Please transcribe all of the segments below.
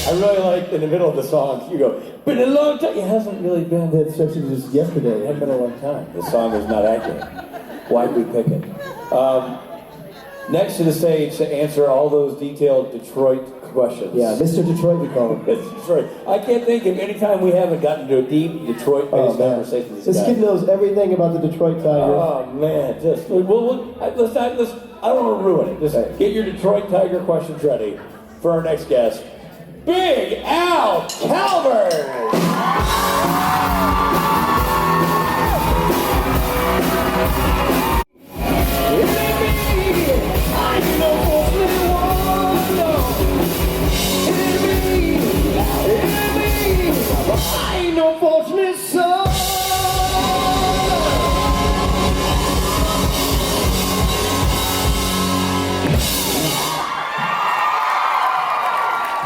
I really like in the middle of the song, you go, been a long time. It hasn't really been, especially just yesterday. It hasn't been a long time. The song is not accurate. Why'd we pick it? Next to the stage to answer all those detailed Detroit questions. Yeah, Mr. Detroit we call him. Mr. Detroit. I can't think of any time we haven't gotten to a deep Detroit-based conversation with this kid knows everything about the Detroit Tigers. Oh man, just I don't want to ruin it. Just get your Detroit Tiger questions ready for our next guest, Big Al Calvert.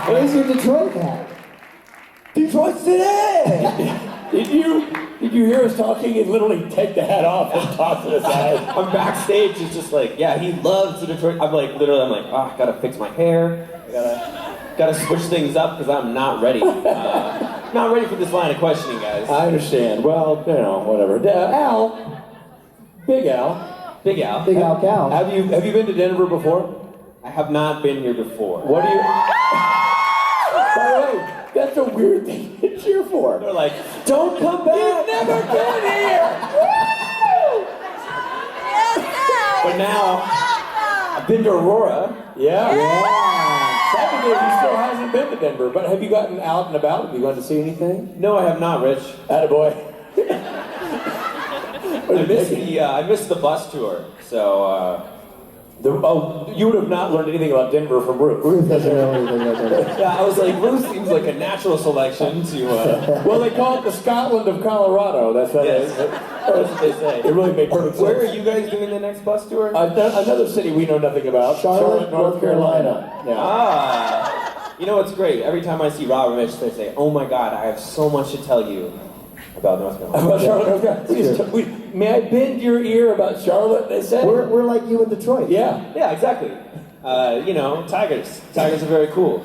Where's your Detroit hat? Detroit City! Did you hear us talking and literally take the hat off and toss it aside? I'm backstage, it's just like, yeah, he loves the Detroit. I'm like, I gotta fix my hair. I gotta switch things up because I'm not ready. Not ready for this line of questioning, guys. I understand. Well, whatever. Al. Big Al. Big Al. Big Al Cal. Have you been to Denver before? I have not been here before. What do you... By the way, that's a weird thing to cheer for. They're like, don't come back! You've never been here! But now, I've been to Aurora. Yeah. Technically, he still hasn't been to Denver, but have you gotten out and about? Have you gone to see anything? No, I have not, Rich. Attaboy. I missed the bus tour, so, you would have not learned anything about Denver from Ruth. Ruth doesn't know anything about Denver. yeah, I was like, Ruth seems like a natural selection to, Well, they call it the Scotland of Colorado. That's what Yes. That's what they say. it really made perfect sense. Where are you guys doing the next bus tour? Another city we know nothing about. Charlotte, North Carolina. Yeah. Ah, you know what's great? Every time I see Rob and Mitch, they say, oh my God, I have so much to tell you about North Carolina. About Charlotte, North Carolina. May I bend your ear about Charlotte, they said? We're like you in Detroit. Yeah. Yeah, exactly. Tigers. Tigers are very cool.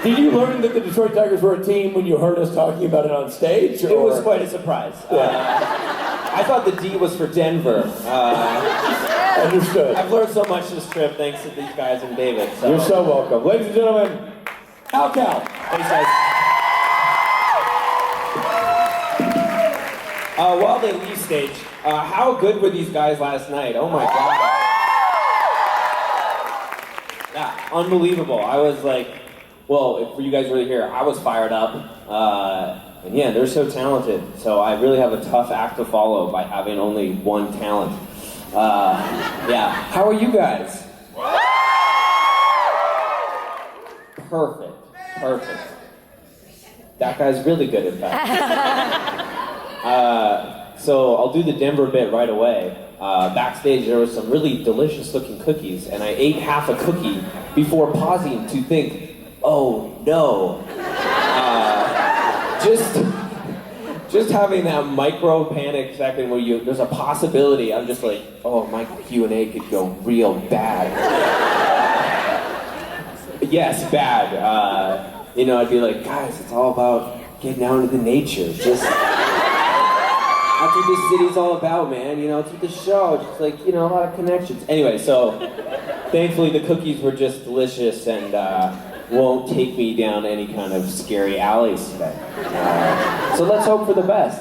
Did you learn that the Detroit Tigers were a team when you heard us talking about it on stage? It was quite a surprise. I thought the D was for Denver. Understood. I've learned so much this trip thanks to these guys and David. So. You're so welcome. Ladies and gentlemen, Al Cal. Thanks, guys. While they leave stage, how good were these guys last night? Oh my God. Yeah, unbelievable. I was like, well, for you guys really here, I was fired up. And yeah, they're so talented. So I really have a tough act to follow by having only one talent. Yeah, how are you guys? Perfect. That guy's really good at that. So I'll do the Denver bit right away. Backstage, there was some really delicious looking cookies, and I ate half a cookie before pausing to think, oh no. Just having that micro panic second where there's a possibility, I'm just like, oh, my Q&A could go real bad. Yes, bad. I'd be like, guys, it's all about getting out into the nature. Just, that's what this city's all about, man. It's what the show, just like, a lot of connections. Anyway, so thankfully the cookies were just delicious and won't take me down any kind of scary alleys today. So let's hope for the best.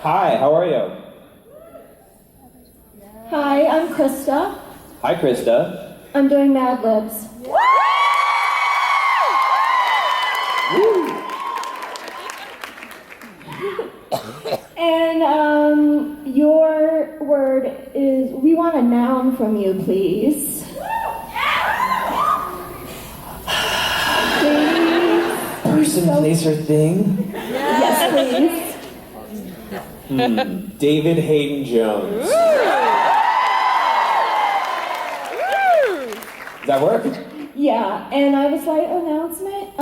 Hi, how are you? Hi, I'm Krista. Hi, Krista. I'm doing Mad Libs. And your word is, we want a noun from you, please. Please. Person, place, or thing? Yes, please. David Hayden Jones. Does that work? Yeah, and I have a slight announcement.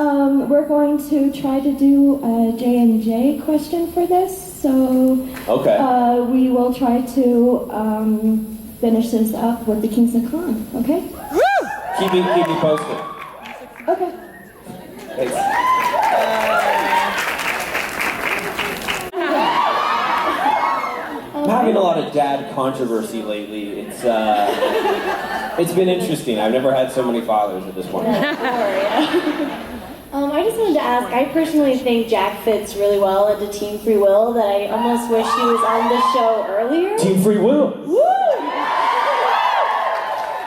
We're going to try to do a J&J question for this, so Okay. We will try to finish this up with the Kings of Con, okay? Keep me posted. Okay. Thanks. I'm having a lot of dad controversy lately. It's been interesting. I've never had so many fathers at this point. I just wanted to ask, I personally think Jack fits really well into Team Free Will, that I almost wish he was on the show earlier. Team Free Will. Woo!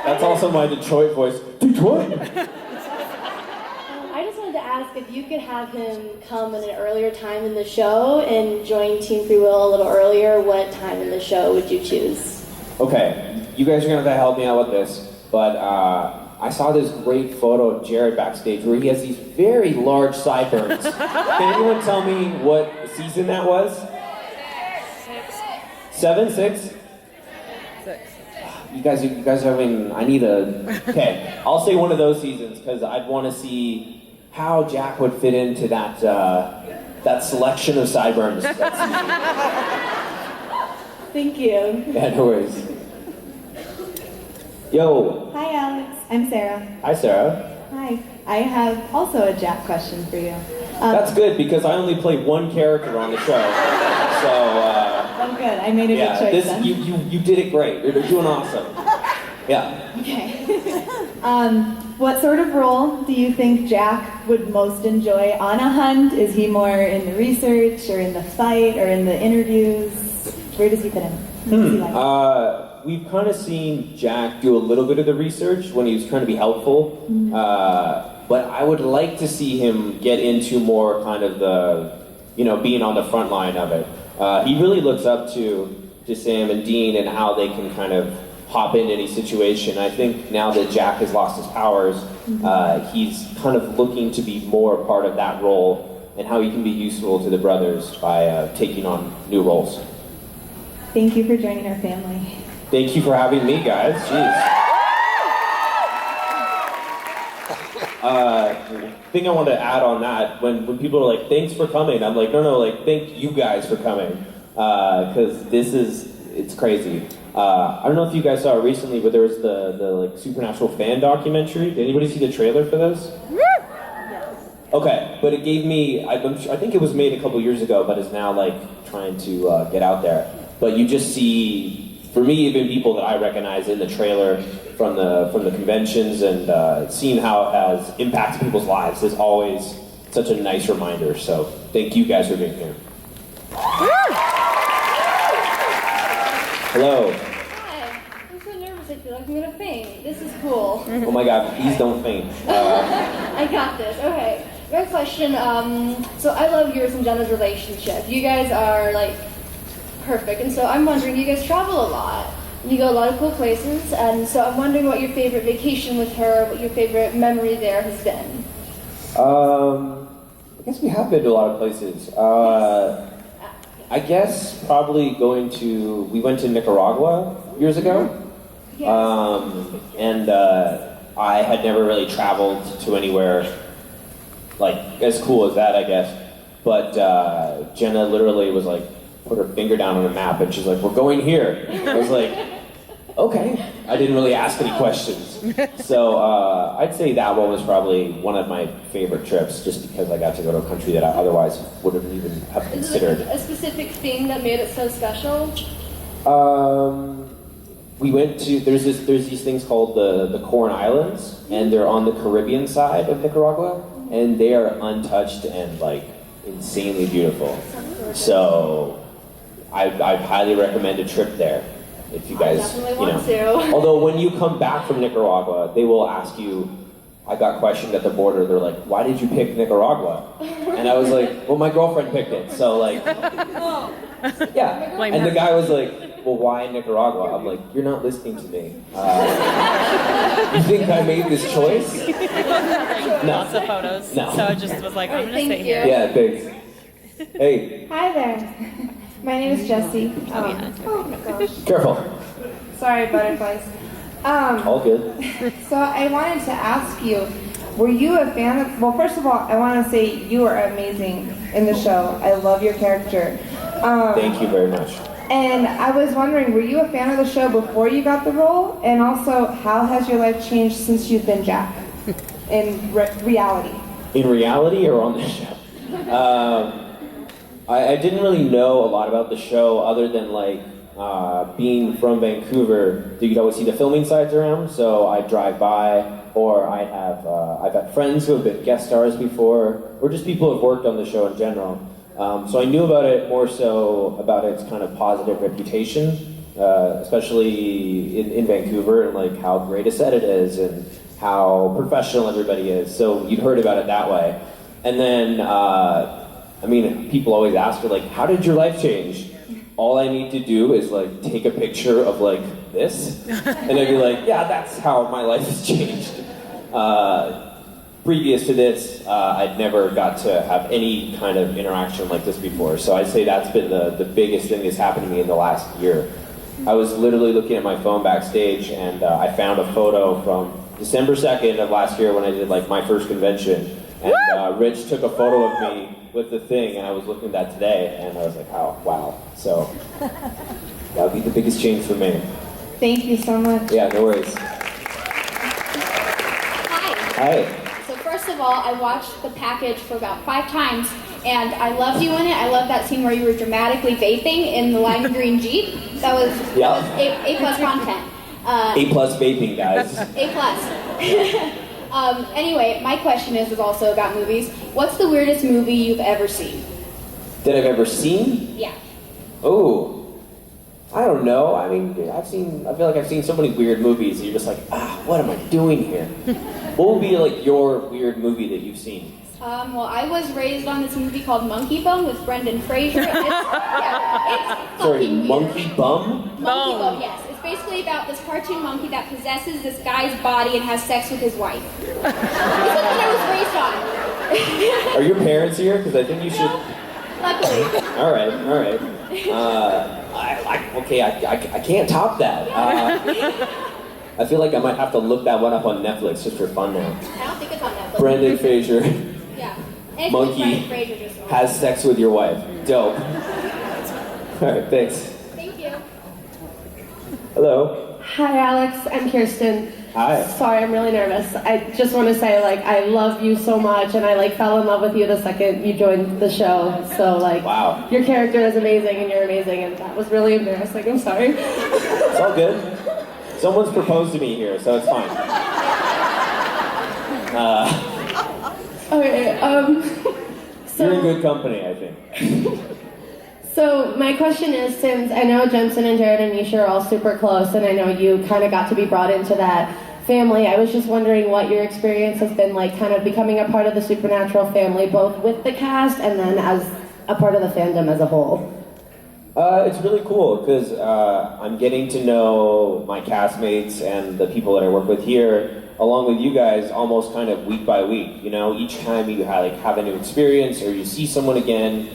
That's also my Detroit voice. Detroit. I just wanted to ask if you could have him come in an earlier time in the show and join Team Free Will a little earlier, what time in the show would you choose? Okay, you guys are gonna have to help me out with this, but I saw this great photo of Jared backstage where he has these very large sideburns. Can anyone tell me what season that was? 7, 6? You guys are having, okay, I'll say one of those seasons because I'd want to see how Jack would fit into that selection of sideburns that season. Thank you. Yeah, no worries. Yo. Hi, Alex. I'm Sarah. Hi, Sarah. Hi. I have also a Jack question for you. That's good because I only play one character on the show. So, Oh, good. I made a good choice then. you did it great. You're doing awesome. Yeah. Okay. What sort of role do you think Jack would most enjoy on a hunt? Is he more in the research or in the fight or in the interviews? Where does he fit in? What does he like? We've kind of seen Jack do a little bit of the research when he was trying to be helpful, but I would like to see him get into more kind of the, being on the front line of it. He really looks up to Sam and Dean and how they can kind of hop into any situation. I think now that Jack has lost his powers, he's kind of looking to be more a part of that role and how he can be useful to the brothers by taking on new roles. Thank you for joining our family. Thank you for having me, guys. Jeez. Thing I want to add on that, when people are like, thanks for coming, I'm like, no, like, thank you guys for coming. Because it's crazy. I don't know if you guys saw it recently, but there was the like Supernatural fan documentary. Did anybody see the trailer for this? Okay, but it gave me, I think it was made a couple years ago, but is now like trying to get out there. But you just see, for me, even people that I recognize in the trailer from the conventions, and seeing how it has impacted people's lives is always such a nice reminder. So thank you guys for being here. Hello. Hi. I'm so nervous, I feel like I'm gonna faint. This is cool. Oh my God, please don't faint. I got this. Okay. Great question. So I love yours and Jenna's relationship. You guys are like perfect, and so I'm wondering, you guys travel a lot. You go a lot of cool places, and so I'm wondering what your favorite vacation with her, what your favorite memory there has been. I guess we have been to a lot of places. I guess probably we went to Nicaragua years ago. Yes. And I had never really traveled to anywhere like as cool as that, I guess. But Jenna literally was like, put her finger down on a map, and she's like, we're going here. I was like, okay. I didn't really ask any questions. So I'd say that one was probably one of my favorite trips, just because I got to go to a country that I otherwise wouldn't even have considered. Is there a specific thing that made it so special? We went to, there's these things called the Corn Islands, and they're on the Caribbean side of Nicaragua, and they are untouched and like insanely beautiful. So I'd highly recommend a trip there if you guys, definitely want to. Although when you come back from Nicaragua, they will ask you, I got questioned at the border, they're like, why did you pick Nicaragua? And I was like, well, my girlfriend picked it, so like, yeah. And the guy was like, well, why Nicaragua? I'm like, you're not listening to me. You think I made this choice? No. Lots of photos. No. So I just was like, I'm gonna stay here. Yeah, thanks. Hey. Hi there. My name is Jessie. Oh my gosh. Careful. Sorry, butterflies. All good. So I wanted to ask you, were you a fan of, well, first of all, I want to say you are amazing in the show. I love your character. Thank you very much. And I was wondering, were you a fan of the show before you got the role? And also, how has your life changed since you've been Jack in reality? In reality or on the show? I didn't really know a lot about the show other than like being from Vancouver. You'd always see the filming sites around, so I'd drive by, or I've had friends who have been guest stars before, or just people who have worked on the show in general. So I knew about it more so about its kind of positive reputation, especially in Vancouver, and like how great a set it is and how professional everybody is. So you'd heard about it that way. And then, I mean, people always ask me, like, how did your life change? All I need to do is, like, take a picture of, like, this, and I'd be like, yeah, that's how my life has changed. Previous to this, I'd never got to have any kind of interaction like this before, so I'd say that's been the biggest thing that's happened to me in the last year. I was literally looking at my phone backstage, and I found a photo from December 2nd of last year when I did, like, my first convention, and Rich took a photo of me with the thing, and I was looking at that today, and I was like, oh, wow. So, that would be the biggest change for me. Thank you so much. Yeah, no worries. Hi. Hi. So first of all, I watched the package for about 5 times, and I loved you in it. I love that scene where you were dramatically vaping in the lime green Jeep. That was A+ content. A+ vaping, guys. A+. Anyway, my question is also about movies. What's the weirdest movie you've ever seen? That I've ever seen? Yeah. Oh, I don't know. I mean, I feel like I've seen so many weird movies that you're just like, what am I doing here? What would be like your weird movie that you've seen? Well, I was raised on this movie called Monkey Bone with Brendan Fraser. It's Sorry, fucking Monkey weird. Bum? Monkey Bone, yes. It's basically about this cartoon monkey that possesses this guy's body and has sex with his wife. This is what I was raised on. Are your parents here? Because I think you should... Luckily. All right. I can't top that. I feel like I might have to look that one up on Netflix just for fun now. I don't think it's on Netflix. Brendan Fraser, Yeah. And monkey, Fraser just has sex with your wife. Dope. All right, thanks. Thank you. Hello. Hi, Alex. I'm Kirsten. Hi. Sorry, I'm really nervous. I just want to say, like, I love you so much, and I, like, fell in love with you the second you joined the show. So, like, wow. Your character is amazing, and you're amazing, and that was really embarrassing. I'm sorry. It's all good. Someone's proposed to me here, so it's fine. Okay, so... You're in good company, I think. So my question is, since I know Jensen and Jared and Nisha are all super close, and I know you kind of got to be brought into that family, I was just wondering what your experience has been like kind of becoming a part of the Supernatural family, both with the cast and then as a part of the fandom as a whole. It's really cool because I'm getting to know my castmates and the people that I work with here, along with you guys, almost kind of week by week. You know, each time you have a new experience or you see someone again,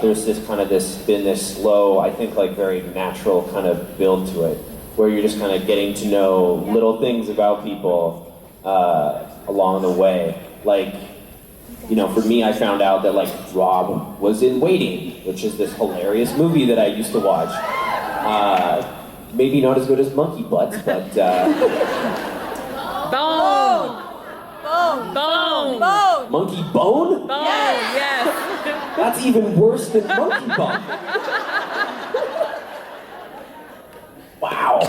there's been this slow, I think, like very natural kind of build to it, where you're just kind of getting to know little things about people along the way. Like, you know, for me, I found out that, like, Rob was in Waiting, which is this hilarious movie that I used to watch. Maybe not as good as Monkey Butts, but... Bone! Monkey Bone? Yes! That's even worse than Monkey Bone. Wow.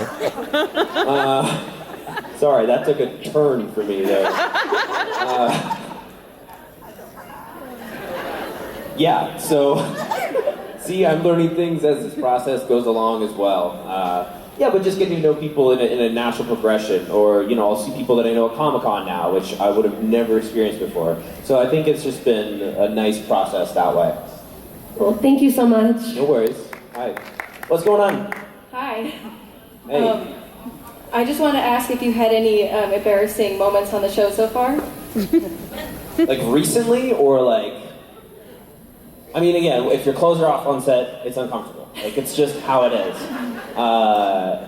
Sorry, that took a turn for me there. Yeah, so, see, I'm learning things as this process goes along as well. Yeah, but just getting to know people in a natural progression, or, you know, I'll see people that I know at Comic-Con now, which I would have never experienced before. So I think it's just been a nice process that way. Well, thank you so much. No worries. Hi. What's going on? Hi. Hey. I just want to ask if you had any embarrassing moments on the show so far? Like recently, or like... I mean, again, if your clothes are off on set, it's uncomfortable. Like, it's just how it is. Other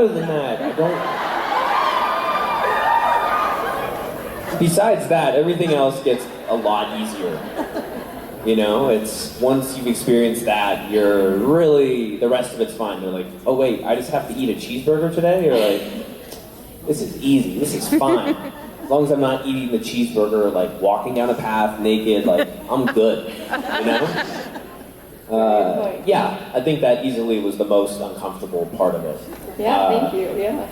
than that, I don't... Besides that, everything else gets a lot easier. You know, it's once you've experienced that, you're really... The rest of it's fun. You're like, oh wait, I just have to eat a cheeseburger today? Or like, this is easy, this is fine. long as I'm not eating the cheeseburger, or, like walking down a path naked, like I'm good, you know? Yeah, I think that easily was the most uncomfortable part of it. Yeah, thank you. Yeah.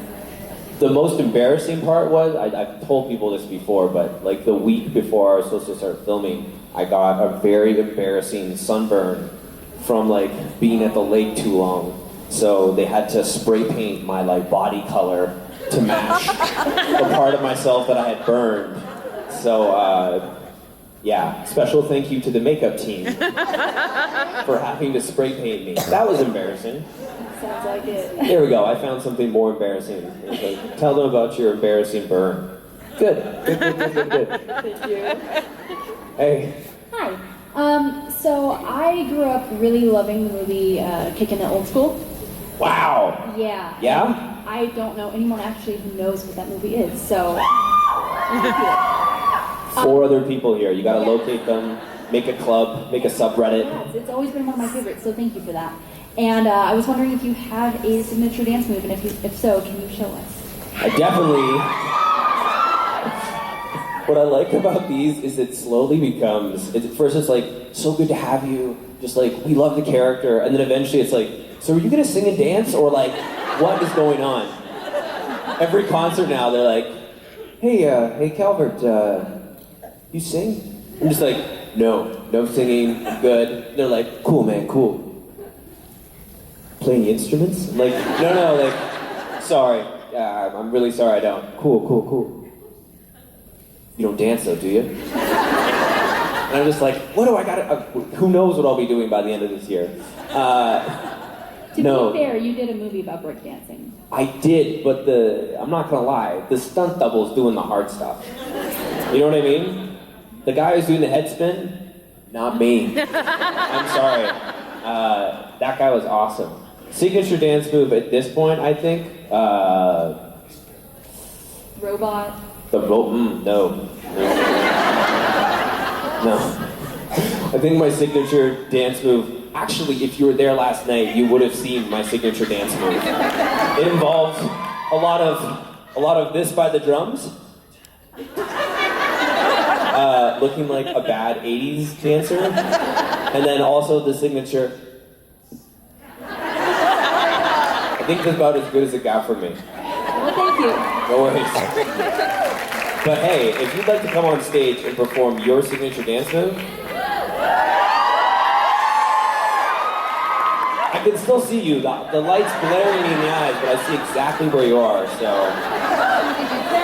The most embarrassing part was, I've told people this before, but like the week before I was supposed to start filming, I got a very embarrassing sunburn from like being at the lake too long. So they had to spray paint my like body color to match the part of myself that I had burned. So yeah, special thank you to the makeup team for having to spray paint me. That was embarrassing. Sounds like it. There we go, I found something more embarrassing. Okay, tell them about your embarrassing burn. Good. Thank you. Hey. Hi. So I grew up really loving the movie Kickin' the Old School. Wow. Yeah. Yeah? And I don't know anyone actually who knows what that movie is, so. 4 other people here, you gotta locate them, make a club, make a subreddit. Yes, it's always been one of my favorites, so thank you for that. And I was wondering if you have a signature dance move, and if so, can you show us? I definitely... What I like about these is it slowly becomes, at first it's like, so good to have you, just like, we love the character, and then eventually it's like, so are you gonna sing and dance, or like, what is going on? Every concert now, they're like, hey Calvert, you sing? I'm just like, no singing, I'm good. They're like, cool man, cool. Playing instruments? I'm like, no, like, sorry, I'm really sorry I don't. Cool. You don't dance though, do you? And I'm just like, what do I gotta, who knows what I'll be doing by the end of this year. To be fair, you did a movie about breakdancing. I did, but I'm not gonna lie, the stunt double's doing the hard stuff. You know what I mean? The guy who's doing the head spin, not me. I'm sorry. That guy was awesome. Signature dance move at this point, I think, Robot. No. I think my signature dance move, actually, if you were there last night, you would have seen my signature dance move. It involves a lot of this by the drums, looking like a bad 80s dancer, and then also the signature. I think that's about as good as it got for me. Well, thank you. No worries. But hey, if you'd like to come on stage and perform your signature dance move, I can still see you. The light's glaring me in the eyes, but I see exactly where you are, so.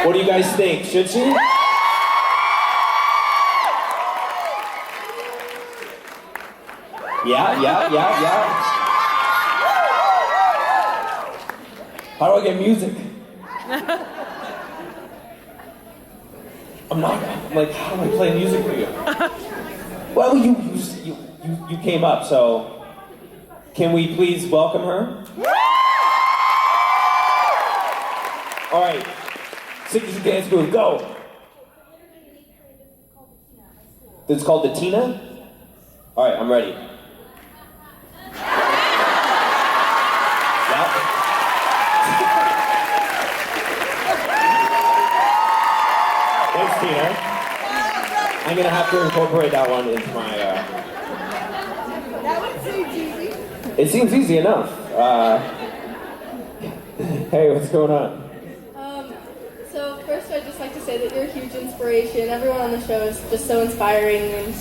What do you guys think? Should she? Yeah. How do I get music? I'm like, how do I play music for you? Well, you came up, so can we please welcome her? All right, signature dance move, go. It's called the Tina? All right, I'm ready. Thanks, Tina. I'm gonna have to incorporate that one into my. That one seems easy. It seems easy enough. Hey, what's going on? So first, I'd just like to say that you're a huge inspiration. Everyone on the show is just so inspiring. And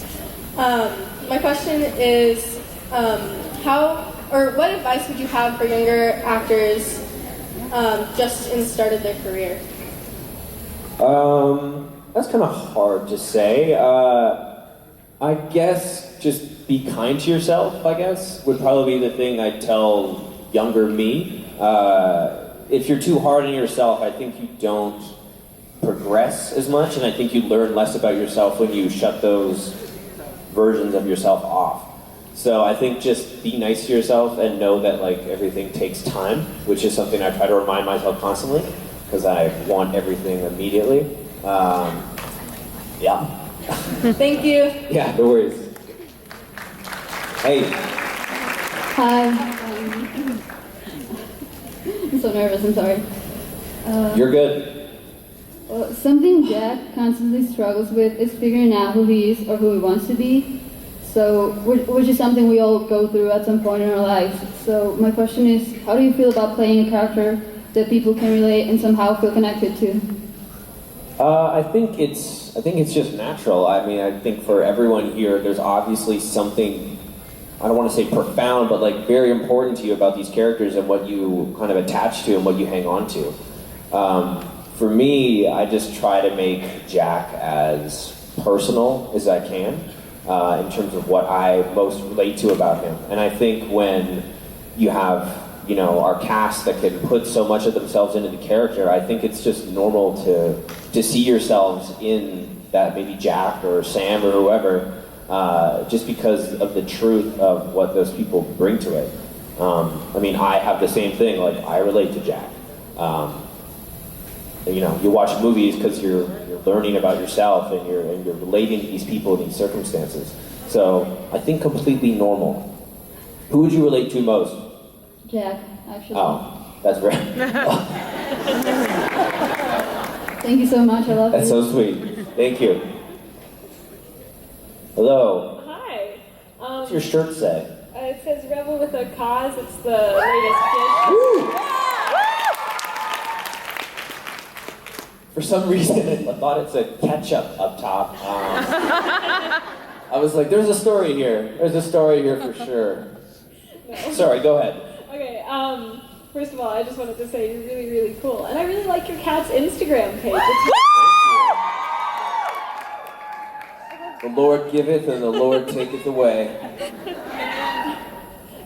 my question is, what advice would you have for younger actors just in the start of their career? That's kind of hard to say. I guess just be kind to yourself, I guess, would probably be the thing I'd tell younger me. If you're too hard on yourself, I think you don't progress as much, and I think you learn less about yourself when you shut those versions of yourself off. So I think just be nice to yourself and know that like everything takes time, which is something I try to remind myself constantly, because I want everything immediately. Yeah. Thank you. Yeah, no worries. Hey. Hi. I'm so nervous, I'm sorry. You're good. Well, something Jack constantly struggles with is figuring out who he is or who he wants to be. So, which is something we all go through at some point in our lives. So, my question is, how do you feel about playing a character that people can relate and somehow feel connected to? I think it's just natural. I mean, I think for everyone here, there's obviously something, I don't want to say profound, but like very important to you about these characters and what you kind of attach to and what you hang on to. For me, I just try to make Jack as personal as I can in terms of what I most relate to about him. And I think when you have, you know, our cast that can put so much of themselves into the character, I think it's just normal to see yourselves in that, maybe Jack or Sam or whoever, just because of the truth of what those people bring to it. I mean, I have the same thing, like I relate to Jack. You know, you watch movies because you're learning about yourself and you're relating to these people in these circumstances. So I think completely normal. Who would you relate to most? Jack, actually. Oh, that's right. Thank you so much. I love That's you. so sweet. Thank you. Hello. Hi. What's your shirt say? It says Rebel with a Cause. It's the latest gift. For some reason, I thought it said ketchup up top. I was like, there's a story here. There's a story here for sure. No. Sorry, go ahead. Okay, first of all, I just wanted to say you're really, really cool. And I really like your cat's Instagram page. The Lord giveth and the Lord taketh away.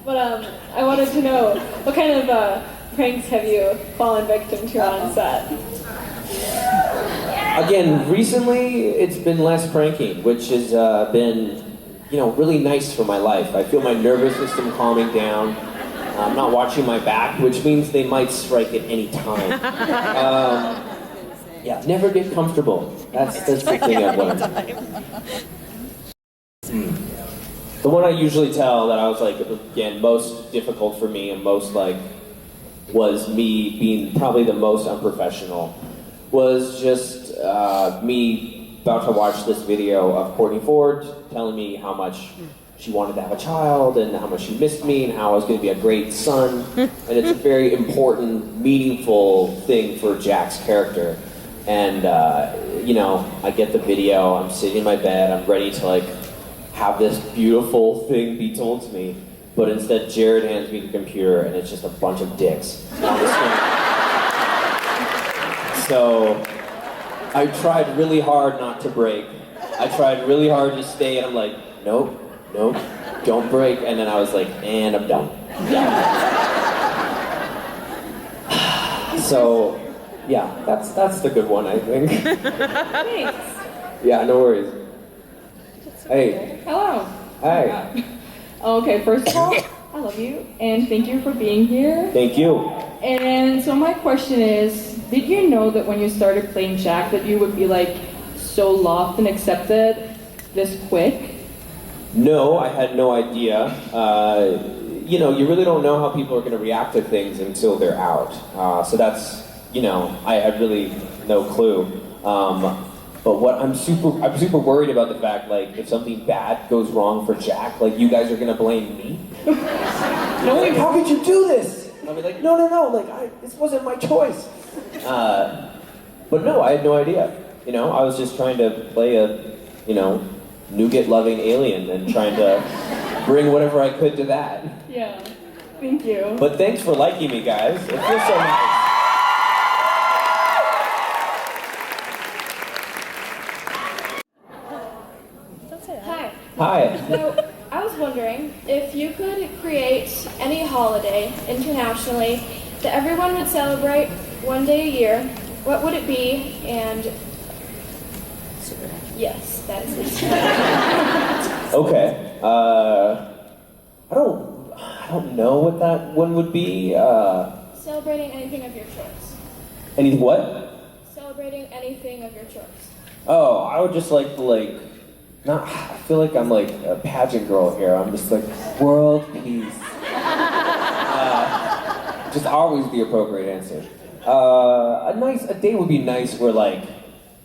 But I wanted to know, what kind of pranks have you fallen victim to on set? Again, recently it's been less pranking, which has been, you know, really nice for my life. I feel my nervous system calming down. I'm not watching my back, which means they might strike at any time. Yeah, never get comfortable. That's the thing I've learned. The one I usually tell that I was like, again, most difficult for me and most like, was me being probably the most unprofessional, was just me about to watch this video of Courtney Ford telling me how much she wanted to have a child and how much she missed me and how I was going to be a great son. And it's a very important, meaningful thing for Jack's character. And, you know, I get the video, I'm sitting in my bed, I'm ready to like have this beautiful thing be told to me. But instead, Jared hands me the computer and it's just a bunch of dicks on the screen. So I tried really hard not to break. I tried really hard to stay, and I'm like, nope, don't break. And then I was like, and I'm done. So, yeah, that's the good one, I think. Thanks. Yeah, no worries. Hey. Hello. Hi. Okay, first of all, I love you, and thank you for being here. Thank you. And so my question is, did you know that when you started playing Jack that you would be like so loved and accepted this quick? No, I had no idea. You know, you really don't know how people are going to react to things until they're out. So that's, you know, I had really no clue. But what I'm super worried about the fact, like, if something bad goes wrong for Jack, like, you guys are going to blame me? No, like, how could you do this? I'll be like, no, like, this wasn't my choice. But no, I had no idea. You know, I was just trying to play a, you know, nougat-loving alien and trying to bring whatever I could to that. Yeah, thank you. But thanks for liking me, guys. It feels so nice. Hi. Hi. So, I was wondering if you could create any holiday internationally that everyone would celebrate one day a year, what would it be? And yes, that is it. Okay. I don't know what that one would be. Celebrating anything of your choice. Any what? Celebrating anything of your choice. Oh, I would just like to I feel like I'm like a pageant girl here. I'm just like, world peace. Just always the appropriate answer. A date would be nice where like,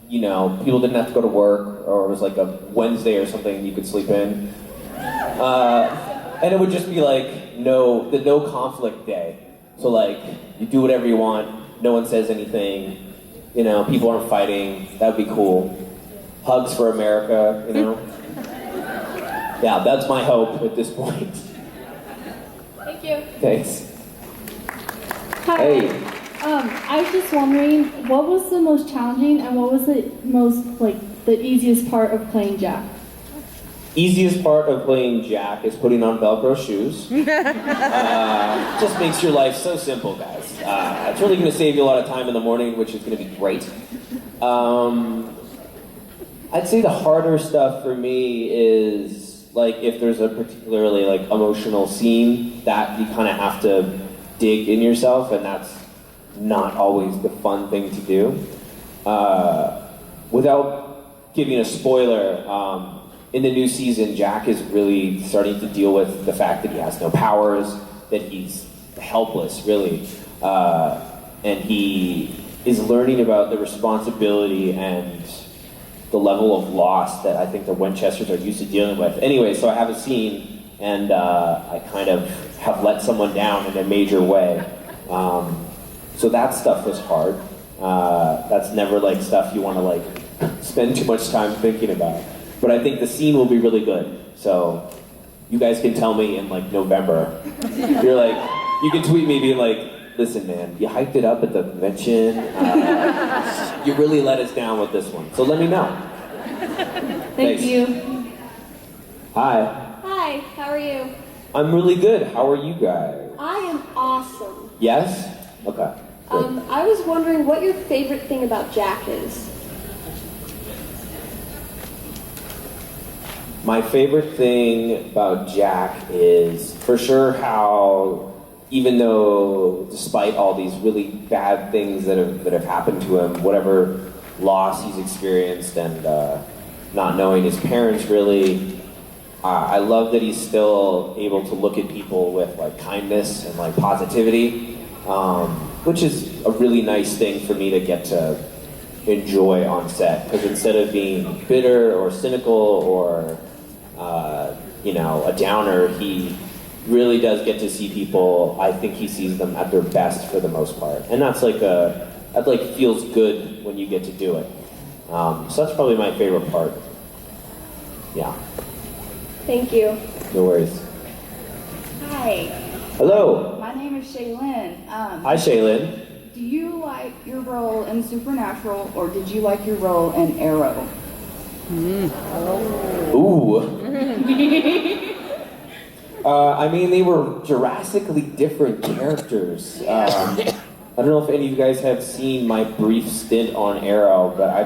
you know, people didn't have to go to work, or it was like a Wednesday or something you could sleep in. And it would just be like the no conflict day. So like, you do whatever you want, no one says anything, you know, people aren't fighting, that would be cool. Hugs for America, you know? Yeah, that's my hope at this point. Thank you. Thanks. Hi. Hey. I was just wondering, what was the most challenging and what was the most, like, the easiest part of playing Jack? Easiest part of playing Jack is putting on Velcro shoes. Just makes your life so simple, guys. It's really going to save you a lot of time in the morning, which is going to be great. I'd say the harder stuff for me is, like, if there's a particularly, like, emotional scene that you kind of have to dig in yourself, and that's not always the fun thing to do. Without giving a spoiler, in the new season, Jack is really starting to deal with the fact that he has no powers, that he's helpless, really. And he is learning about the responsibility and the level of loss that I think the Winchesters are used to dealing with. Anyway, so I have a scene, and I kind of have let someone down in a major way. So that stuff was hard. That's never like stuff you want to like spend too much time thinking about. But I think the scene will be really good. So you guys can tell me in like November. You're like, you can tweet me being like, listen man, you hyped it up at the convention. You really let us down with this one. So let me know. Thank Thanks. you. Hi. Hi, how are you? I'm really good. How are you guys? I am awesome. Yes? Okay. Good. I was wondering what your favorite thing about Jack is. My favorite thing about Jack is for sure how, even though despite all these really bad things that have happened to him, whatever loss he's experienced and not knowing his parents really, I love that he's still able to look at people with like kindness and like positivity, which is a really nice thing for me to get to enjoy on set. Because instead of being bitter or cynical or a downer, he really does get to see people. I think he sees them at their best for the most part, and that feels good when you get to do it. So that's probably my favorite part. Yeah. Thank you. No worries. Hi, Hello. my name is Shaylin. Hi, Shaylin. Do you like your role in Supernatural, or did you like your role in Arrow? Ooh. I mean, they were drastically different characters. I don't know if any of you guys have seen my brief stint on Arrow, but I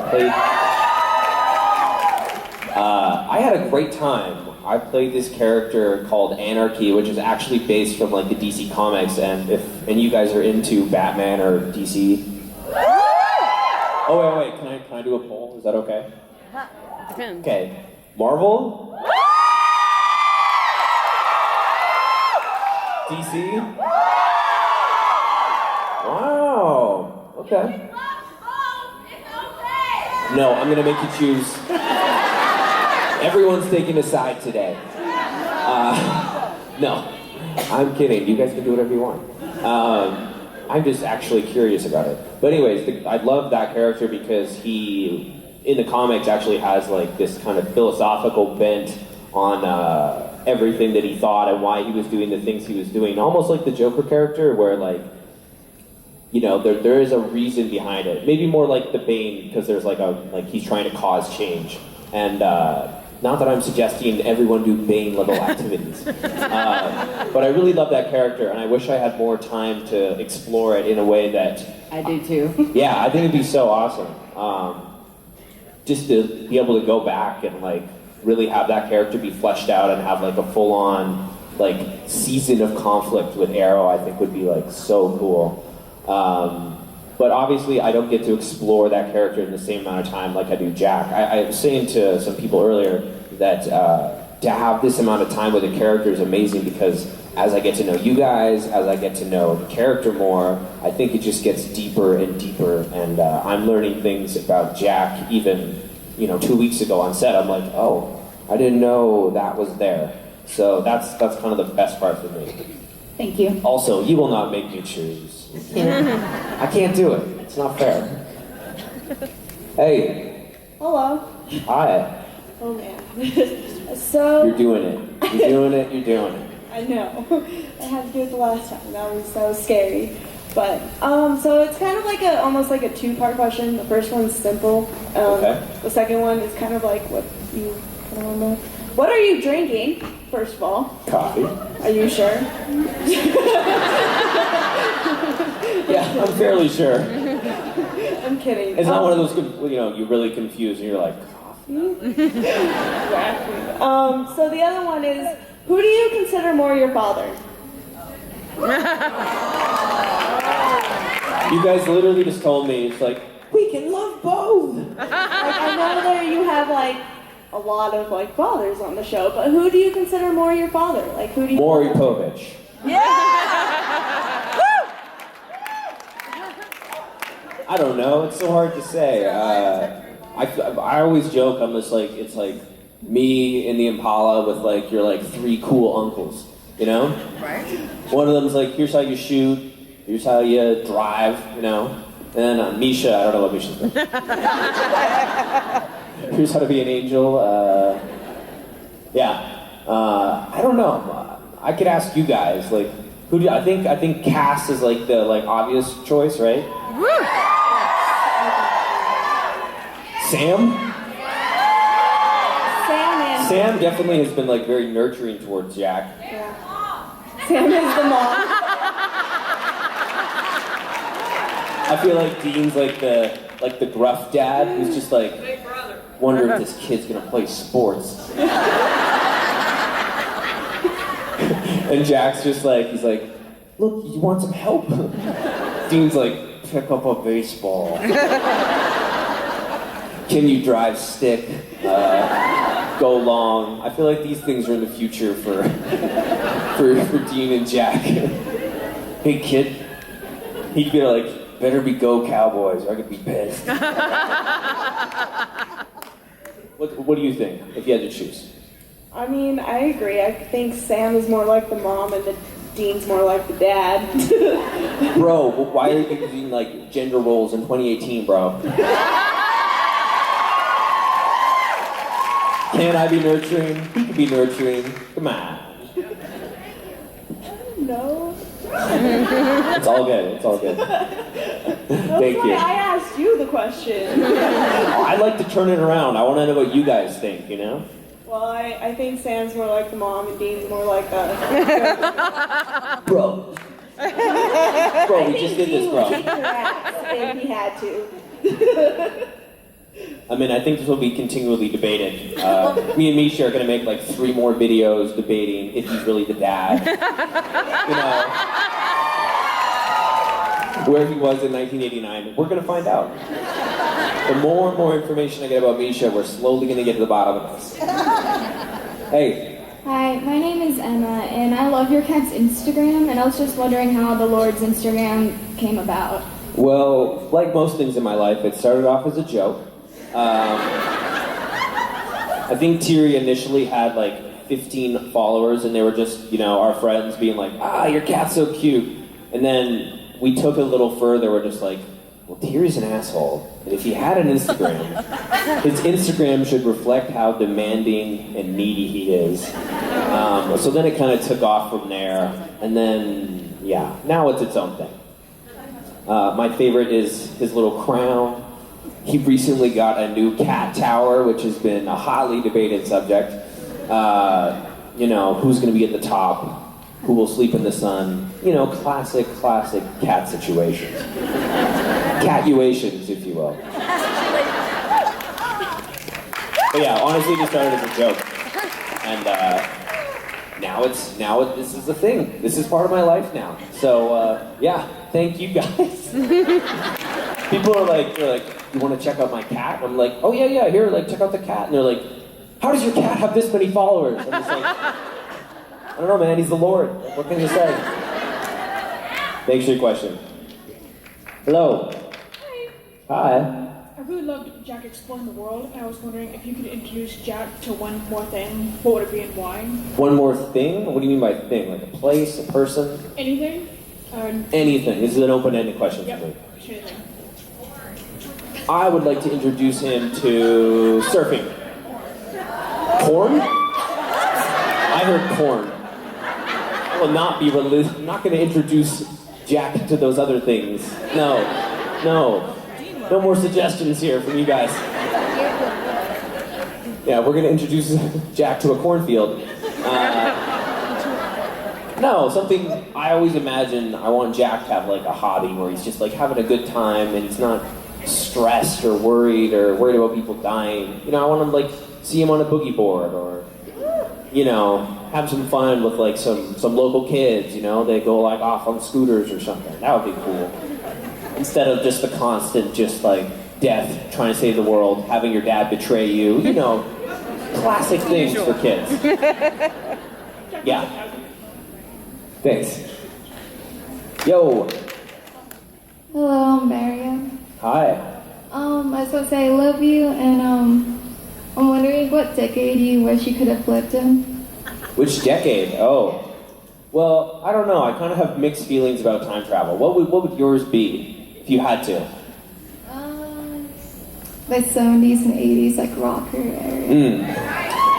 had a great time. I played this character called Anarchy, which is actually based from like the DC comics, and if any of you guys are into Batman or DC. Oh wait, can I do a poll? Is that okay? Depends. Okay. Marvel? DC? Wow. Okay. No, I'm gonna make you choose. Everyone's taking a side today. No, I'm kidding. You guys can do whatever you want. I'm just actually curious about it. But anyways, I love that character because he, in the comics, actually has like this kind of philosophical bent on everything that he thought and why he was doing the things he was doing. Almost like the Joker character, where like, you know, there is a reason behind it. Maybe more like the Bane, because there's like he's trying to cause change. And not that I'm suggesting everyone do Bane level activities, but I really love that character, and I wish I had more time to explore it in a way that I do too. yeah, I think it'd be so awesome. Just to be able to go back and like really have that character be fleshed out and have like a full-on like season of conflict with Arrow, I think would be like so cool. But obviously I don't get to explore that character in the same amount of time like I do Jack. I was saying to some people earlier that to have this amount of time with a character is amazing because as I get to know you guys, as I get to know the character more, I think it just gets deeper and deeper, and I'm learning things about Jack even, 2 weeks ago on set. I'm like, oh, I didn't know that was there. So that's kind of the best part for me. Thank you. Also, you will not make me choose. I can't do it. It's not fair. Hey. Hello. Hi. Oh man. So. You're doing it. You're doing it. You're doing it. I know. I had to do it the last time. That was scary. But so it's kind of like almost like a two-part question. The first one's simple. Okay. The second one is kind of like what you kind of want to know. What are you drinking? First of all. Coffee. Are you sure? Yeah, I'm fairly sure. I'm kidding. It's not one of those, you're really confused and you're like, coffee? Exactly. So the other one is, who do you consider more your father? You guys literally just told me, it's like, we can love both. Like, I know that you have like a lot of like fathers on the show, but who do you consider more your father? Like who do you? Maury Povich. Yeah. I don't know. It's so hard to say. I always joke. I'm just like, it's like me in the Impala with like your like 3 cool uncles. Right. One of them's like, here's how you shoot. Here's how you drive. And then Misha. I don't know what Misha's doing. Here's how to be an angel. I don't know. I could ask you guys. Like, who do I think Cass is like the obvious choice, right? Sam? Sam definitely has been like very nurturing towards Jack. Yeah. Sam is the mom. I feel like Dean's like the gruff dad who's just like wonder if this kid's gonna play sports. And Jack's just like, he's like, look, you want some help? Dean's like, pick up a baseball. Can you drive stick? Go long. I feel like these things are in the future for Dean and Jack. Hey kid, he'd be like, better be go Cowboys or I could be pissed. What do you think if you had to choose? I mean, I agree. I think Sam is more like the mom and the Dean's more like the dad. Bro, why are you using like gender roles in 2018, bro? Can I be nurturing? He can be nurturing. Come on. No. It's all good. It's all good. Thank you. I asked you the question. I'd like to turn it around. I want to know what you guys think, Well, I think Sam's more like the mom and Dean's more like the... Bro. Bro, we just did this, bro. Kick your ass if he had to. I mean, I think this will be continually debated. Me and Misha are going to make like 3 more videos debating if he's really the dad. Where he was in 1989. We're going to find out. The more and more information I get about Misha, we're slowly going to get to the bottom of this. Hey. Hi, my name is Emma, and I love your cat's Instagram, and I was just wondering how the Lord's Instagram came about. Well, like most things in my life, it started off as a joke. I think Thierry initially had like 15 followers, and they were just, our friends being like, your cat's so cute. And then we took it a little further, we're just like, well, Thierry's an asshole. And if he had an Instagram, his Instagram should reflect how demanding and needy he is. So then it kind of took off from there. And then, now it's its own thing. My favorite is his little crown. He recently got a new cat tower, which has been a hotly debated subject. Who's going to be at the top? Who will sleep in the sun? Classic cat situations. Catuations, if you will. But yeah, honestly, it just started as a joke. And this is a thing. This is part of my life now. So, thank you guys. People are like, you want to check out my cat? I'm like, oh yeah, here, check out the cat. And they're like, how does your cat have this many followers? I'm just like, I don't know, man. He's the Lord. What can you say? Thanks for your question. Hello. Hi. I really loved Jack exploring the world, and I was wondering if you could introduce Jack to one more thing, what would it be and why? One more thing? What do you mean by thing? Like a place, a person? Anything? Anything. This is an open-ended question Yep. for me. Anything. I would like to introduce him to surfing. Corn? I heard corn. I will not be religious. I'm not going to introduce Jack to those other things. No. No more suggestions here from you guys. Yeah, we're going to introduce Jack to a cornfield. No, something I always imagine, I want Jack to have like a hobby where he's just like having a good time and he's not stressed or worried about people dying. You know, I want him like see him on a boogie board or, you know, have some fun with like some local kids, you know, they go like off on scooters or something. That would be cool. Instead of just the constant just like death, trying to save the world, having your dad betray you, you know, classic things for kids. Yeah. Thanks. Yo. Hello, I'm Maria. Hi. I just want to say I love you, and I'm wondering what decade you wish you could have lived in. Which decade? Oh. Well, I don't know. I kind of have mixed feelings about time travel. What would yours be if you had to? The 70s and 80s, like rocker area.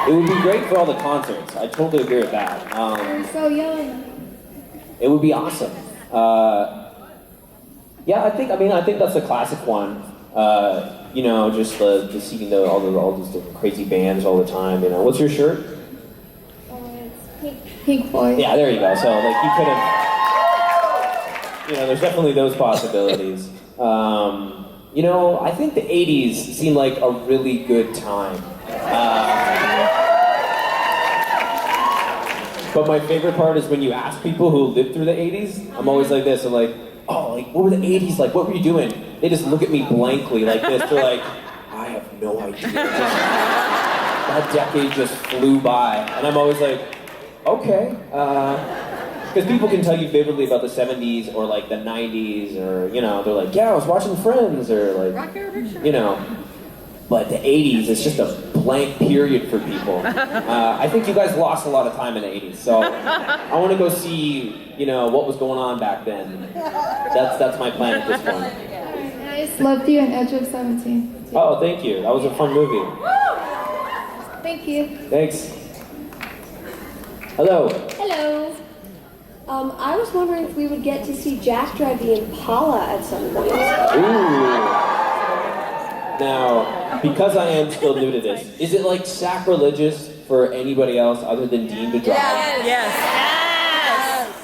It would be great for all the concerts. I totally agree with that. You're so young. It would be awesome. Yeah, I think that's a classic one. You know, just seeing all these different crazy bands all the time. You know, what's your shirt? Pink Floyd. Yeah, there you go. So like you could have, you know, there's definitely those possibilities. You know, I think the '80s seemed like a really good time. But my favorite part is when you ask people who lived through the '80s, I'm always like this. I'm like, oh, like what were the '80s like? What were you doing? They just look at me blankly like this. They're like, I have no idea. That decade just flew by, and I'm always like, okay. Because people can tell you vividly about the '70s or like the '90s, or you know, they're like, yeah, I was watching Friends, or like, you know. But the '80s is just a blank period for people. I think you guys lost a lot of time in the '80s, so I want to go see, you know, what was going on back then. That's my plan at this point. I just loved you in Edge of 17. Oh, thank you. That was a fun movie. Thank you. Thanks. Hello. Hello. I was wondering if we would get to see Jack drive the Impala at some point. Ooh. Now, because I am still new to this, is it like sacrilegious for anybody else other than Dean to drive? Yes.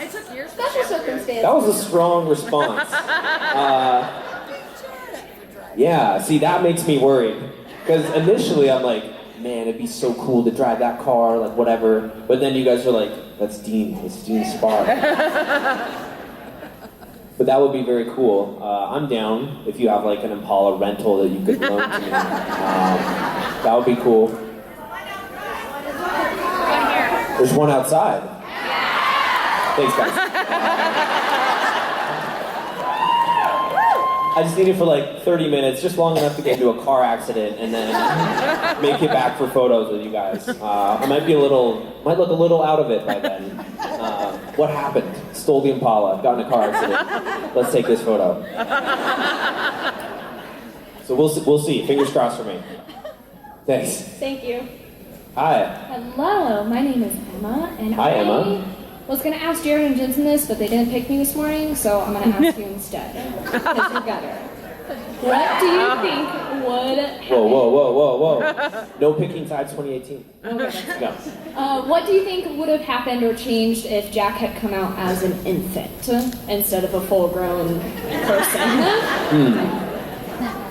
It took years. Special circumstances. That was a strong response. Yeah, see, that makes me worried. Because initially I'm like, man, it'd be so cool to drive that car, like whatever. But then you guys are like, that's Dean, it's Dean's spot. But that would be very cool. I'm down if you have like an Impala rental that you could loan to me. That would be cool. There's one outside. Thanks, guys. I just need it for like 30 minutes, just long enough to get into a car accident and then make it back for photos with you guys. I might look a little out of it by then. What happened? Stole the Impala, got in a car accident. Let's take this photo. So we'll see. Fingers crossed for me. Thanks. Thank you. Hi. Hello, my name is Emma, and Hi, I Emma. was going to ask Jared and Jensen this, but they didn't pick me this morning, so I'm going to ask you instead. Because you're better. What do you think would happen? Whoa. No picking sides 2018. Okay. No. What do you think would have happened or changed if Jack had come out as an infant instead of a full-grown person?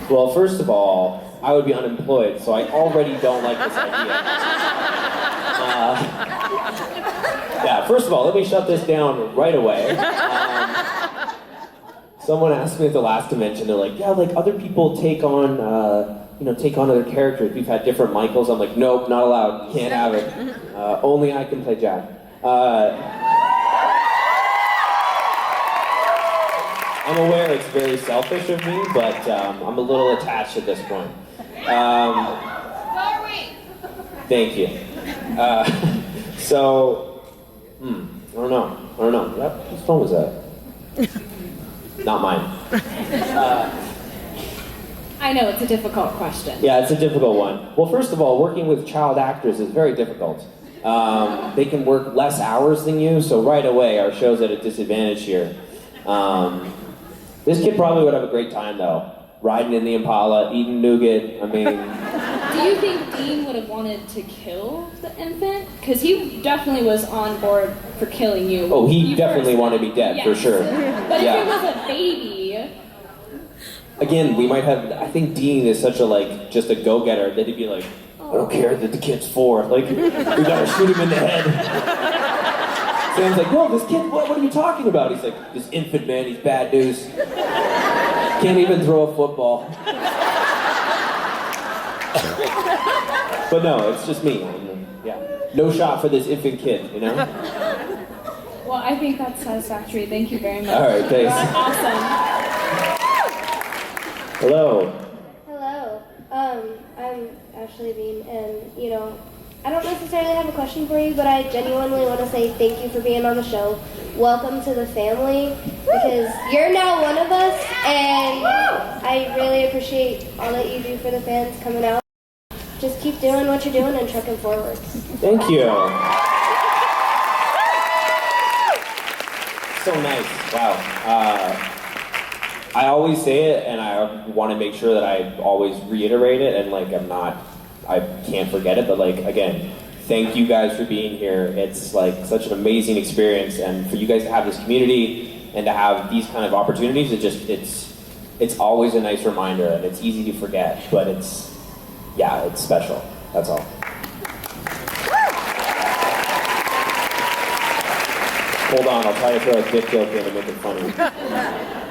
Well, first of all, I would be unemployed, so I already don't like this idea. Yeah, first of all, let me shut this down right away. Someone asked me at the last convention, they're like, yeah, like other people take on other characters. We've had different Michaels. I'm like, nope, not allowed. Can't have it. Only I can play Jack. I'm aware it's very selfish of me, but I'm a little attached at this point. Thank you. So, I don't know. Whose phone was that? Not mine. I know, it's a difficult question. Yeah, it's a difficult one. Well, first of all, working with child actors is very difficult. They can work less hours than you, so right away our show's at a disadvantage here. This kid probably would have a great time though. Riding in the Impala, eating nougat, I mean... Do you think Dean would have wanted to kill the infant? Because he definitely was on board for killing you. Oh, he definitely wanted me dead, Yes. for sure. But if it was a baby... Again, we might have, I think Dean is such a, like, just a go-getter that he'd be like, I don't care that the kid's 4, like, we gotta shoot him in the head. Sam's like, no, this kid, what are you talking about? He's like, this infant, man, he's bad news. Can't even throw a football. But no, it's just me. Yeah. No shot for this infant kid, you know? Well, I think that's satisfactory. Thank you very much. All right, thanks. Awesome. Hello. Hello. I'm Ashley Bean, and I don't necessarily have a question for you, but I genuinely want to say thank you for being on the show. Welcome to the family, because you're now one of us, and I really appreciate all that you do for the fans coming out. Just keep doing what you're doing and trucking forward. Thank you. So nice. Wow. I always say it, and I want to make sure that I always reiterate it, and I can't forget it, but again, thank you guys for being here. It's such an amazing experience, and for you guys to have this community and to have these kind of opportunities, it's always a nice reminder, and it's easy to forget, but it's special. That's all. Hold on, I'll try to throw a dick joke in and make it funny.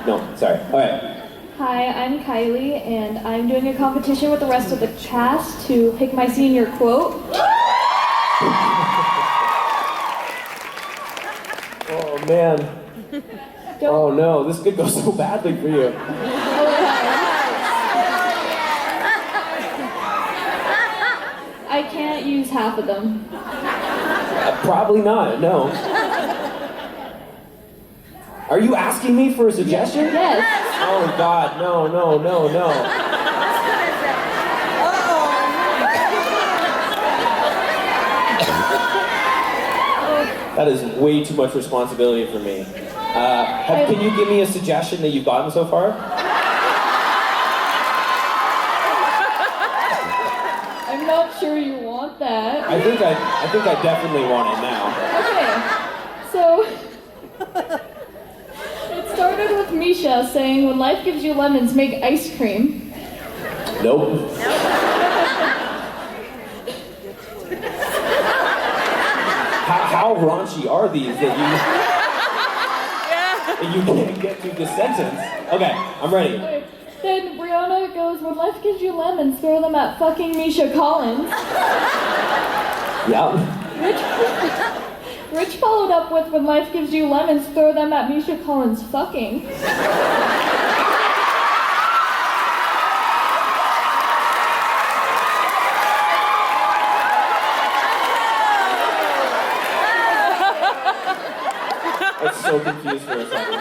No, sorry. All right. Hi, I'm Kylie, and I'm doing a competition with the rest of the cast to pick my senior quote. Oh, man. Oh, no, this could go so badly for you. I can't use half of them. Probably not, no. Are you asking me for a suggestion? Yes. Oh, God, no. That is way too much responsibility for me. Can you give me a suggestion that you've gotten so far? I'm not sure you want that. I think I definitely want it now. Okay, so it started with Misha saying, "When life gives you lemons, make ice cream." Nope. How raunchy are these that you can't get through this sentence? Okay, I'm ready. Okay. Then Brianna goes, "When life gives you lemons, throw them at fucking Misha Collins." Yeah. Rich followed up with, "When life gives you lemons, throw them at Misha Collins fucking." I was so confused for a second.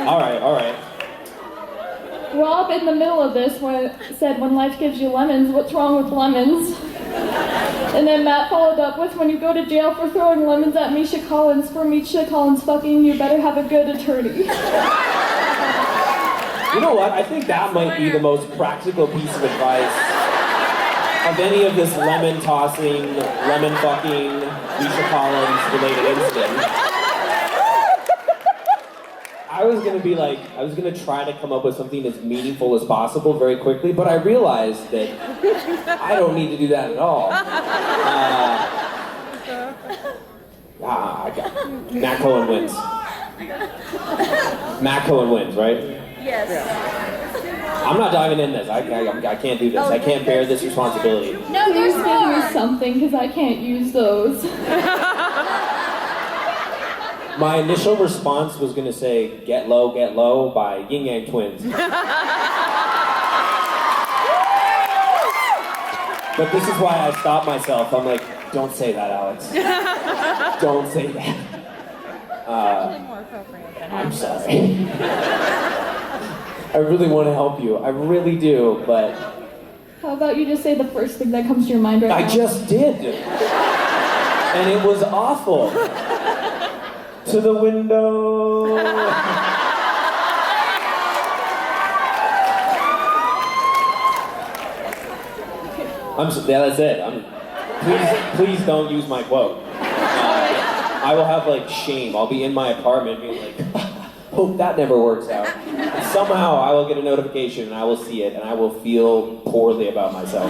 All right. Rob, in the middle of this, said, "When life gives you lemons, what's wrong with lemons?" And then Matt followed up with, "When you go to jail for throwing lemons at Misha Collins for Misha Collins fucking, you better have a good attorney." You know what? I think that might be the most practical piece of advice of any of this lemon tossing, lemon fucking, Misha Collins related incident. I was gonna try to come up with something as meaningful as possible very quickly, but I realized that I don't need to do that at all. Matt Cohen wins. Matt Cohen wins, right? Yes. I'm not diving in this. I can't do this. I can't bear this responsibility. No, there's give me something because I can't use those. My initial response was gonna say Get Low by Yin Yang Twins. But this is why I stopped myself. I'm like, don't say that, Alex. Don't say that. I'm sorry. I really want to help you. I really do, but How about you just say the first thing that comes to your mind right now? I just did. And it was awful. To the window. Yeah, that's it. Please don't use my quote. I will have like shame. I'll be in my apartment being like, hope that never works out. And somehow I will get a notification and I will see it and I will feel poorly about myself.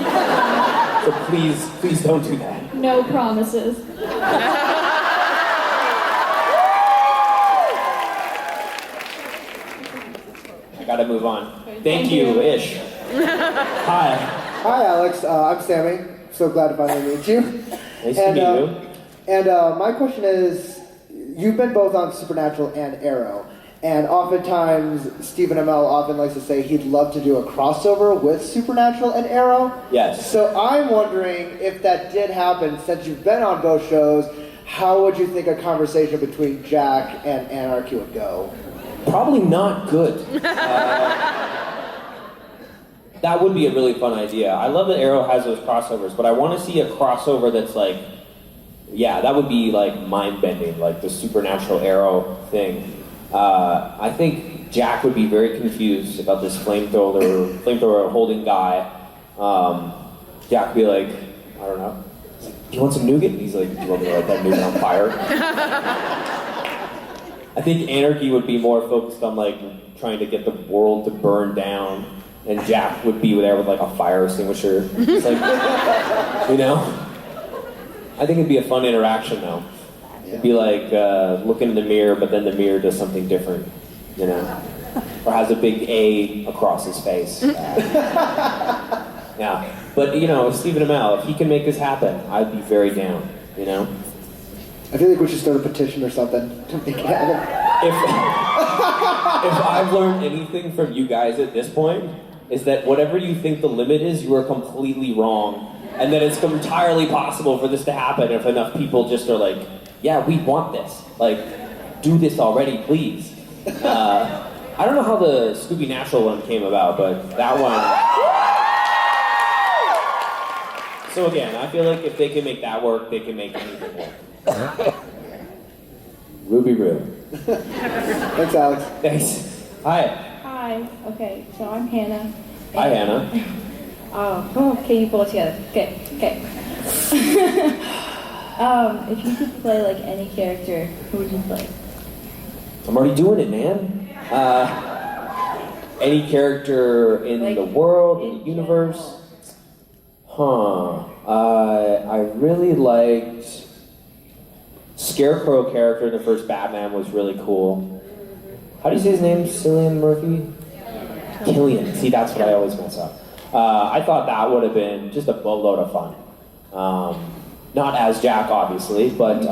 So please don't do that. No promises. I gotta move on. Thank you, Ish. Hi. Hi, Alex. I'm Sammy. So glad to finally meet you. Nice to meet you. And my question is, you've been both on Supernatural and Arrow, and oftentimes Stephen Amell often likes to say he'd love to do a crossover with Supernatural and Arrow. Yes. So I'm wondering if that did happen, since you've been on both shows, how would you think a conversation between Jack and Anarchy would go? Probably not good. That would be a really fun idea. I love that Arrow has those crossovers, but I want to see a crossover that's like, yeah, that would be like mind-bending, like the Supernatural Arrow thing. I think Jack would be very confused about this flamethrower holding guy. Jack would be like, I don't know, do you want some nougat? And he's like, do you want me to light that nougat on fire? I think Anarchy would be more focused on like trying to get the world to burn down, and Jack would be there with like a fire extinguisher. It's like, you know? I think it'd be a fun interaction though. It'd be like looking in the mirror, but then the mirror does something different, you know? Or has a big A across his face. Yeah, but you know, Stephen Amell, if he can make this happen, I'd be very down, you know? I feel like we should start a petition or something to make it happen. If I've learned anything from you guys at this point, is that whatever you think the limit is, you are completely wrong. And that it's entirely possible for this to happen if enough people just are like, yeah, we want this. Like, do this already, please. I don't know how the Scooby Natural one came about, but that one... So again, I feel like if they can make that work, they can make anything work. Ruby Roo. Thanks, Alex. Thanks. Hi. Hi. Okay, so I'm Hannah. Hi, Hannah. Okay, you pull it together. Okay. If you could play like any character, who would you play? I'm already doing it, man. Any character in the world, in the universe? I really liked Scarecrow character in the first Batman was really cool. How do you say his name? Cillian Murphy? Killian. See, that's what I always mess up. I thought that would have been just a boatload of fun. Not as Jack, obviously, but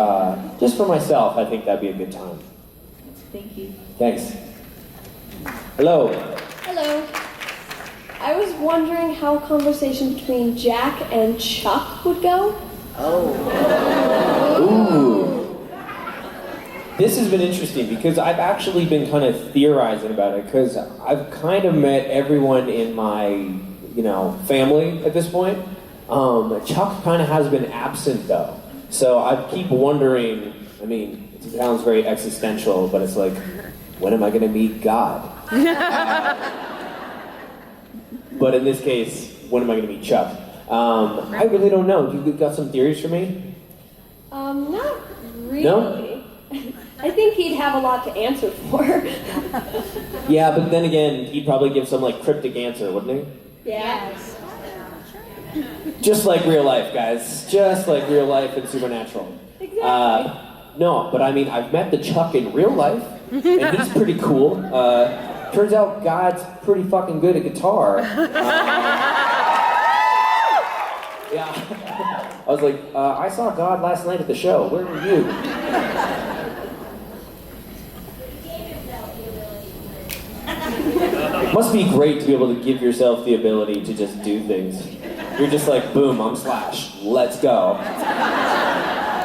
just for myself, I think that'd be a good time. Thank you. Thanks. Hello. Hello. I was wondering how a conversation between Jack and Chuck would go. Ooh. This has been interesting because I've actually been kind of theorizing about it because I've kind of met everyone in my, family at this point. Chuck kind of has been absent though. So I keep wondering, it sounds very existential, but it's like, when am I going to meet God? But in this case, when am I going to meet Chuck? I really don't know. You got some theories for me? Not really. No? I think he'd have a lot to answer for. Yeah, but then again, he'd probably give some cryptic answer, wouldn't he? Yes. Just like real life, guys. Just like real life and Supernatural. Exactly. No, but I've met the Chuck in real life, and he's pretty cool. turns out God's pretty fucking good at guitar. Yeah. I was like, I saw God last night at the show. Where were you? Must be great to be able to give yourself the ability to just do things. You're just like, boom, I'm Slash. Let's go.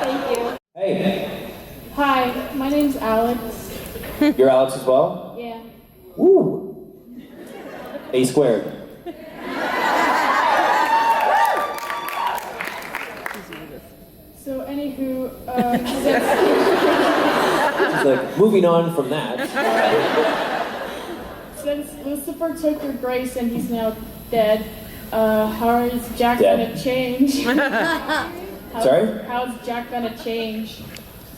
Thank you. Hey, Hi, my name's Alex. you're Alex as well? Yeah. Woo! A squared. So, anywho, It's like, moving on from that. since Lucifer took your grace and he's now dead, how is Jack Dead. gonna change? Sorry? How's Jack gonna change?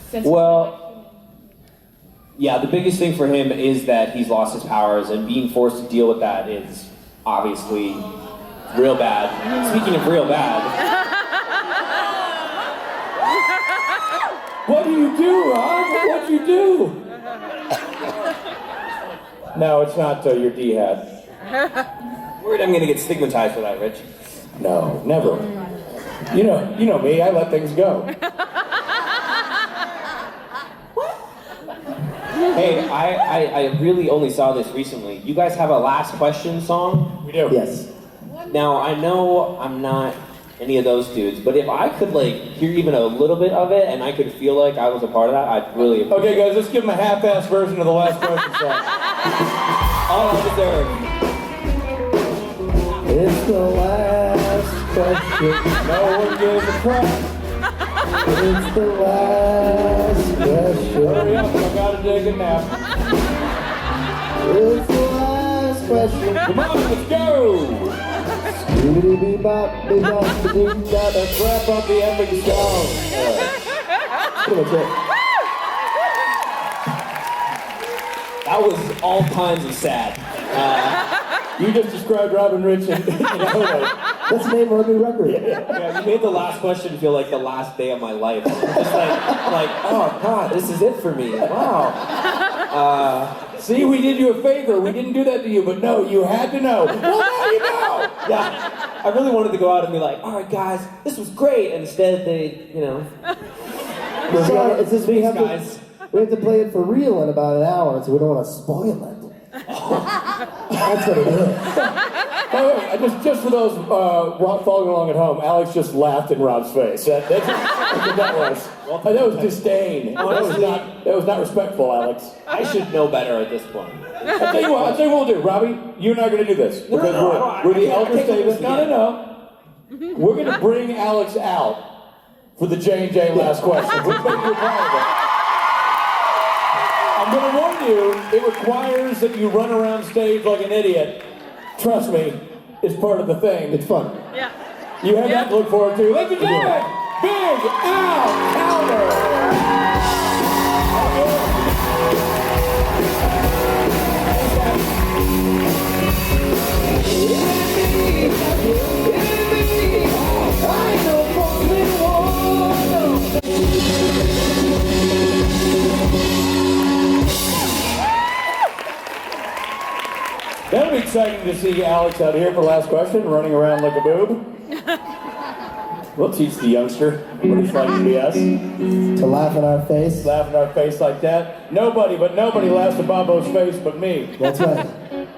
Since Well, yeah, the biggest thing for him is that he's lost his powers, and being forced to deal with that is obviously real bad. Speaking of real bad, What do you do, Rob? What'd you do? No, it's not your D-hat. worried I'm gonna get stigmatized for that, Rich. No, never. You know me, I let things go. Hey, I really only saw this recently. You guys have a last question song? We do. Yes. Now, I know I'm not any of those dudes, but if I could like hear even a little bit of it and I could feel like I was a part of that, I'd really appreciate Okay, guys, let's give them a half-ass version of the last question song. all I deserve. It's the last question. No one gives a crap. It's the last question. Hurry up, I gotta take a nap. It's the last question. Come on, let's go! Skibbity-bee-bop, bee-bop, bee-bop, let's wrap up the epic song. Pretty much it. That was all kinds of sad. You just described Robin Rich and that's the name of our new record. Yeah, you made the last question feel like the last day of my life. Just like, oh God, this is it for me. Wow. See, we did you a favor. We didn't do that to you, but no, you had to know. Well, now you know. Yeah, I really wanted to go out and be like, all right, guys, this was great. And instead, they, It's just we have guys. we have to play it for real in about an hour, so we don't want to spoil it. That's what it is. By the way, just for those following along at home, Alex just laughed in Rob's face. That's what that was. That was disdain. Honestly, that was not respectful, Alex. I should know better at this point. I'll tell you what we'll do, Robbie. You and I are going to do this because we're the elder statesmen. No. We're going to bring Alex out for the J&J last question. We're going to be part of it. I'm going to warn you, it requires that you run around stage like an idiot. Trust me, it's part of the thing. It's fun. Yeah. You have that to look forward to. Ladies and gentlemen, Big Al Calvert. That'll be exciting to see Alex out here for the last question, running around like a boob. We'll teach the youngster what it's like to be us. To laugh in our face. Laugh in our face like that. Nobody laughs in Bobo's face but me. That's right.